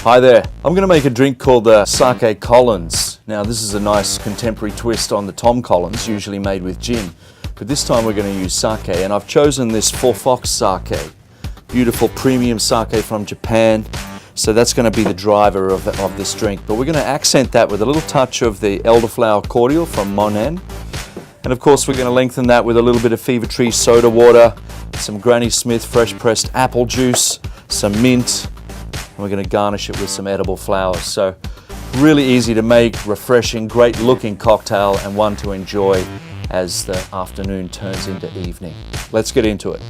Hi there. I'm going to make a drink called the Sake Collins. Now this is a nice contemporary twist on the Tom Collins, usually made with gin. But this time we're going to use sake, and I've chosen this Four Fox Saké. Beautiful premium sake from Japan. So that's going to be the driver of this drink. But we're going to accent that with a little touch of the elderflower cordial from Monin. And of course we're going to lengthen that with a little bit of Fever Tree soda water, some Granny Smith fresh pressed apple juice, some mint. We're going to garnish it with some edible flowers. So really easy to make, refreshing, great looking cocktail, and one to enjoy as the afternoon turns into evening. Let's get into it.